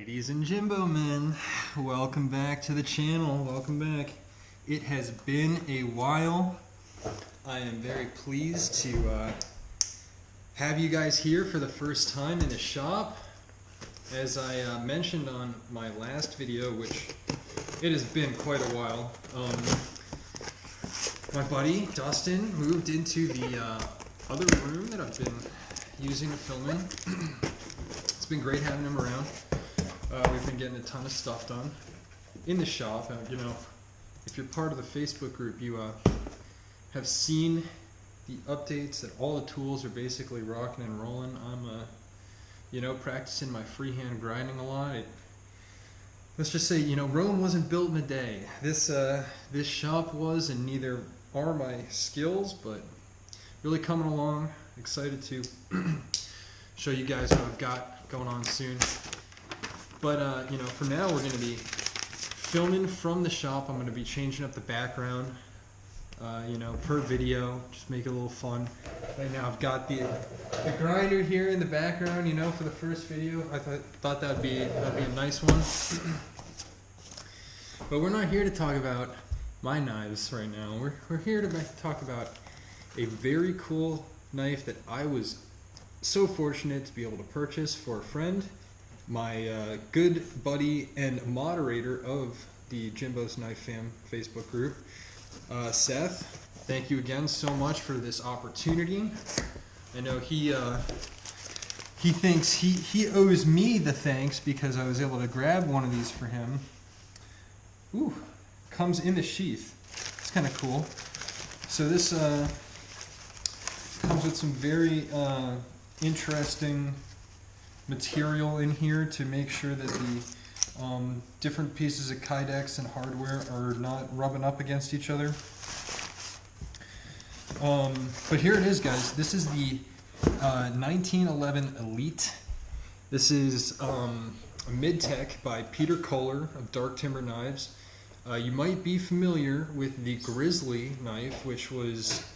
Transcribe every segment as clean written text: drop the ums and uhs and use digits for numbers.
Ladies and Jimbo men, welcome back to the channel. Welcome back. It has been a while. I am very pleased to have you guys here for the first time in the shop. As I mentioned on my last video, which it has been quite a while, my buddy Dustin moved into the other room that I've been using to film in. It's been great having him around. We've been getting a ton of stuff done in the shop. You know, if you're part of the Facebook group, you have seen the updates that all the tools are basically rocking and rolling. I'm, you know, practicing my freehand grinding a lot. Let's just say, you know, Rome wasn't built in a day. This shop was, and neither are my skills, but really coming along. Excited to show you guys what I've got going on soon. But, you know, for now we're going to be filming from the shop. I'm going to be changing up the background, you know, per video, just make it a little fun. Right now I've got the grinder here in the background, you know, for the first video. I thought that'd be a nice one. But we're not here to talk about my knives right now. We're here to talk about a very cool knife that I was so fortunate to be able to purchase for a friend. My good buddy and moderator of the Jimbo's Knife Fam Facebook group, Seth. Thank you again so much for this opportunity. I know he thinks he owes me the thanks because I was able to grab one of these for him. Ooh, comes in the sheath. It's kind of cool. So this comes with some very interesting material in here to make sure that the different pieces of Kydex and hardware are not rubbing up against each other. But here it is, guys. This is the 1911 Elite. This is a mid-tech by Peter Kohler of Dark Timber Knives. You might be familiar with the Grizzly knife, which was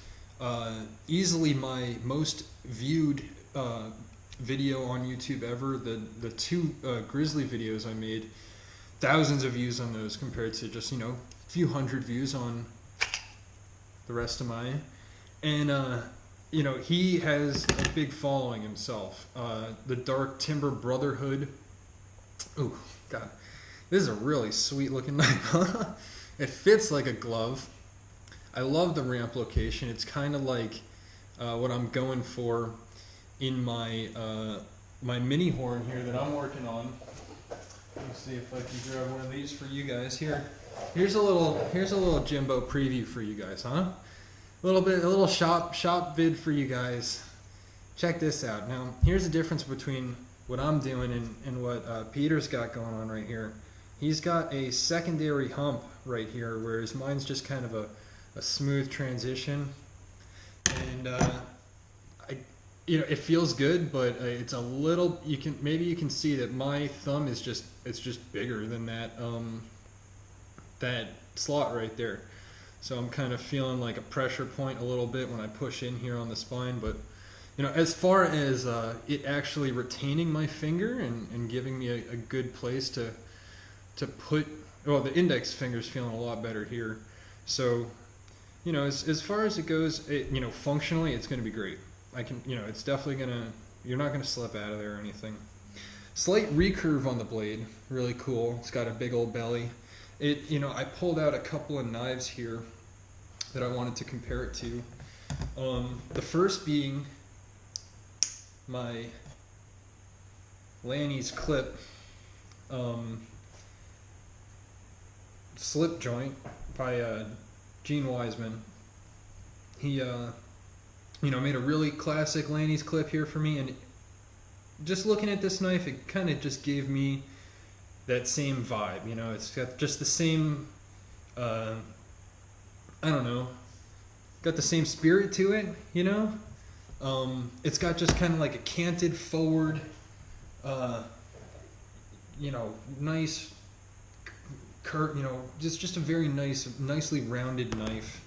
easily my most viewed video on YouTube ever. The two Grizzly videos I made, thousands of views on those compared to just, you know, a few hundred views on the rest of mine. And you know, he has a big following himself. The Dark Timber Brotherhood. Oh God, this is a really sweet looking knife. It fits like a glove. I love the ramp location. It's kind of like what I'm going for in my my mini horn here that I'm working on. Let me see if I can grab one of these for you guys. Here's a little Jimbo preview for you guys, huh? A little shop vid for you guys. Check this out. Now, here's the difference between what I'm doing and what Peter's got going on right here. He's got a secondary hump right here, whereas mine's just kind of a smooth transition. And you know, it feels good, but it's a little. Maybe you can see that my thumb is just bigger than that that slot right there. So I'm kind of feeling like a pressure point a little bit when I push in here on the spine. But you know, as far as it actually retaining my finger and giving me a good place to put, well, the index finger's feeling a lot better here. So, you know, as far as it goes, you know, functionally, it's going to be great. You know, it's definitely you're not gonna slip out of there or anything. Slight recurve on the blade, really cool. It's got a big old belly. You know, I pulled out a couple of knives here that I wanted to compare it to. The first being my Lanny's clip slip joint by Gene Wiseman. He you know, made a really classic Lanny's clip here for me, and just looking at this knife, it kind of just gave me that same vibe. You know, it's got just the same, I don't know, got the same spirit to it, you know? It's got just kind of like a canted forward, you know, nice, you know, just a very nicely rounded knife.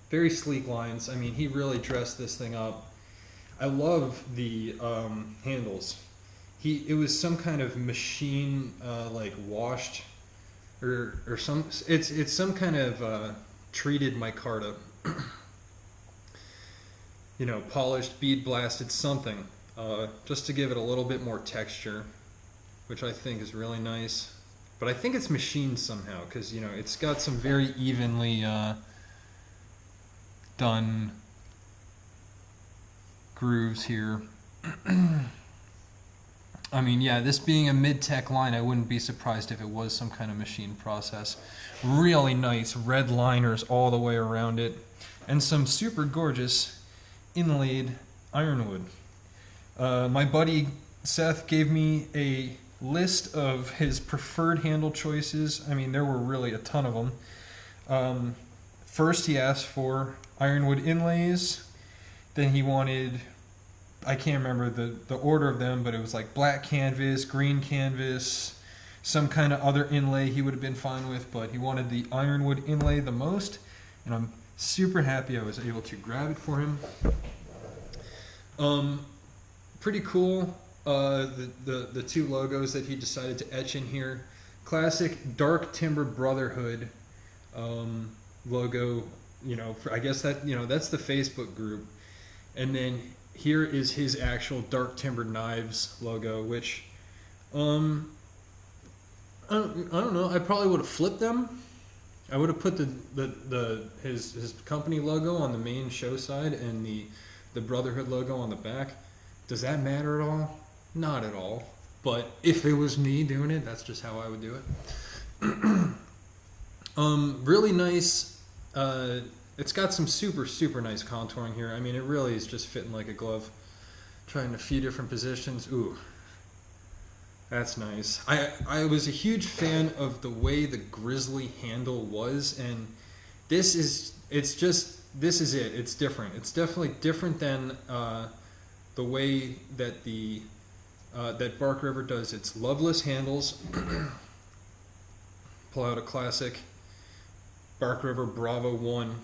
Very sleek lines. I mean, he really dressed this thing up. I love the handles. it was some kind of machine like washed or some it's some kind of treated micarta. You know, polished, bead blasted, something, just to give it a little bit more texture, which I think is really nice. But I think it's machined somehow, because, you know, it's got some very evenly done grooves here. I mean, yeah, this being a mid-tech line, I wouldn't be surprised if it was some kind of machine process. Really nice red liners all the way around it, and some super gorgeous inlaid ironwood. My buddy Seth gave me a list of his preferred handle choices. I mean, there were really a ton of them. First, he asked for ironwood inlays. Then he wanted, I can't remember the order of them, but it was like black canvas, green canvas, some kind of other inlay he would have been fine with, but he wanted the ironwood inlay the most, and I'm super happy I was able to grab it for him. Pretty cool. The two logos that he decided to etch in here. Classic Dark Timber Brotherhood logo. You know, I guess that, you know, that's the Facebook group. And then here is his actual Dark Timber Knives logo, which I don't know. I probably would have flipped them. I would have put his company logo on the main show side and the Brotherhood logo on the back. Does that matter at all? Not at all. But if it was me doing it, that's just how I would do it. Really nice. It's got some super nice contouring here. I mean, it really is just fitting like a glove. Trying a few different positions. Ooh, that's nice. I was a huge fan of the way the grizzly handle was, and this is it. It's different. It's definitely different than the way that that Bark River does its loveless handles. Pull out a classic Bark River Bravo 1.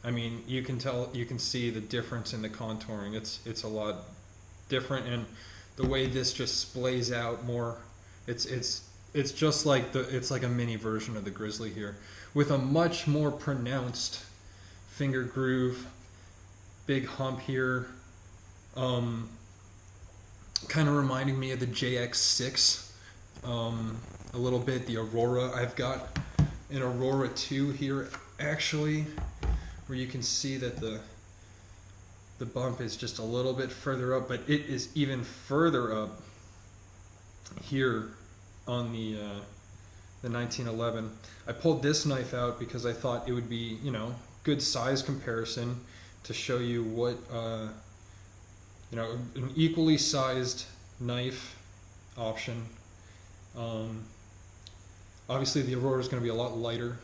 I mean, you can see the difference in the contouring. It's a lot different, and the way this just splays out more. It's just like it's like a mini version of the Grizzly here, with a much more pronounced finger groove, big hump here. Kind of reminding me of the JX6 a little bit. The Aurora, I've got an Aurora 2 here actually, where you can see that the bump is just a little bit further up, but it is even further up here on the 1911. I pulled this knife out because I thought it would be, you know, good size comparison to show you what you know, an equally sized knife option. Obviously the Aurora is going to be a lot lighter.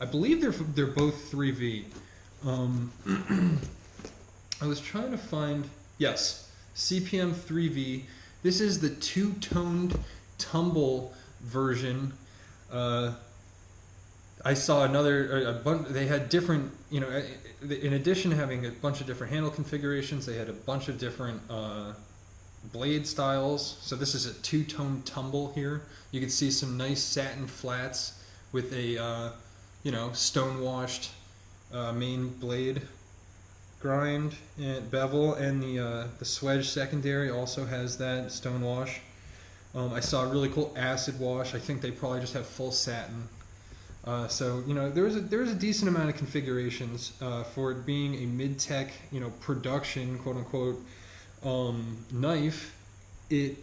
I believe they're both 3V. I was trying to find, yes, CPM 3V. This is the two-toned tumble version. I saw they had different, you know, in addition to having a bunch of different handle configurations, they had a bunch of different blade styles. So this is a two-tone tumble here. You can see some nice satin flats with a, you know, stone-washed main blade grind and bevel, and the Swedge secondary also has that stone wash. I saw a really cool acid wash. I think they probably just have full satin. So, you know, there's a decent amount of configurations for it being a mid-tech, you know, production, quote unquote, knife. You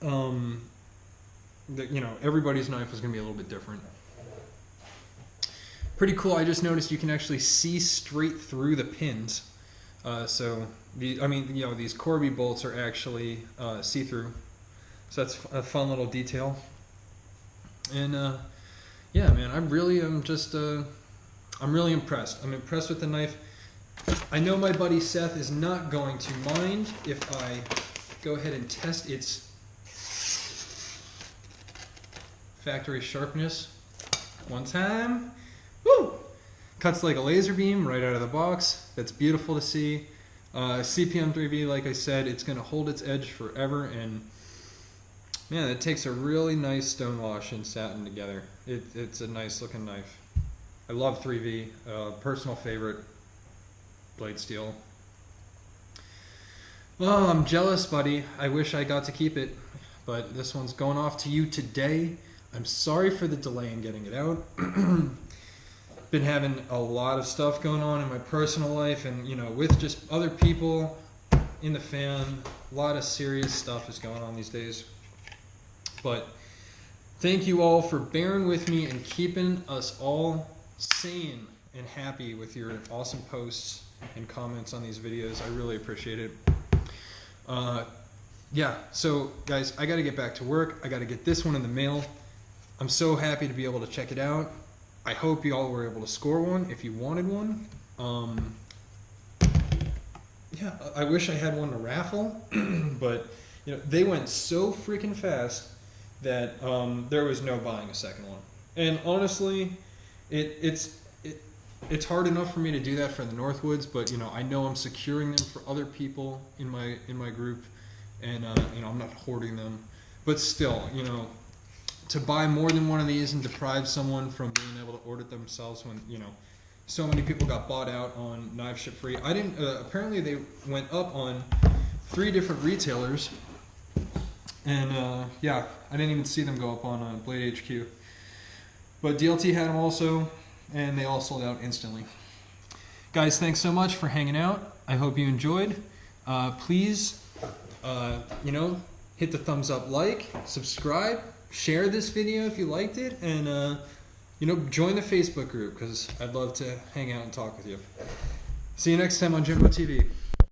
know, everybody's knife is going to be a little bit different. Pretty cool. I just noticed you can actually see straight through the pins. So I mean, you know, these Corby bolts are actually see-through. So that's a fun little detail. And yeah, man, I'm really impressed. I'm impressed with the knife. I know my buddy Seth is not going to mind if I go ahead and test its factory sharpness one time. Woo! Cuts like a laser beam right out of the box. That's beautiful to see. CPM 3V, like I said, it's going to hold its edge forever, and Man, it takes a really nice stonewash and satin together. It's a nice looking knife. I love 3V, personal favorite blade steel. Oh, I'm jealous, buddy. I wish I got to keep it, but this one's going off to you today. I'm sorry for the delay in getting it out. Been having a lot of stuff going on in my personal life, and you know, with just other people in the fam, a lot of serious stuff is going on these days. But thank you all for bearing with me and keeping us all sane and happy with your awesome posts and comments on these videos. I really appreciate it. Yeah, so guys, I got to get back to work. I got to get this one in the mail. I'm so happy to be able to check it out. I hope you all were able to score one if you wanted one. Yeah, I wish I had one to raffle, but you know, they went so freaking fast that there was no buying a second one. And honestly, it's hard enough for me to do that for the Northwoods, but you know, I know I'm securing them for other people in my group, and you know, I'm not hoarding them. But still, you know, to buy more than one of these and deprive someone from being able to order it themselves when, you know, so many people got bought out on Knife Ship Free. I didn't. Apparently, they went up on 3 different retailers. And yeah, I didn't even see them go up on Blade HQ. But DLT had them also, and they all sold out instantly. Guys, thanks so much for hanging out. I hope you enjoyed. Please, you know, hit the thumbs up, like, subscribe, share this video if you liked it, and you know, join the Facebook group because I'd love to hang out and talk with you. See you next time on Jimbo TV.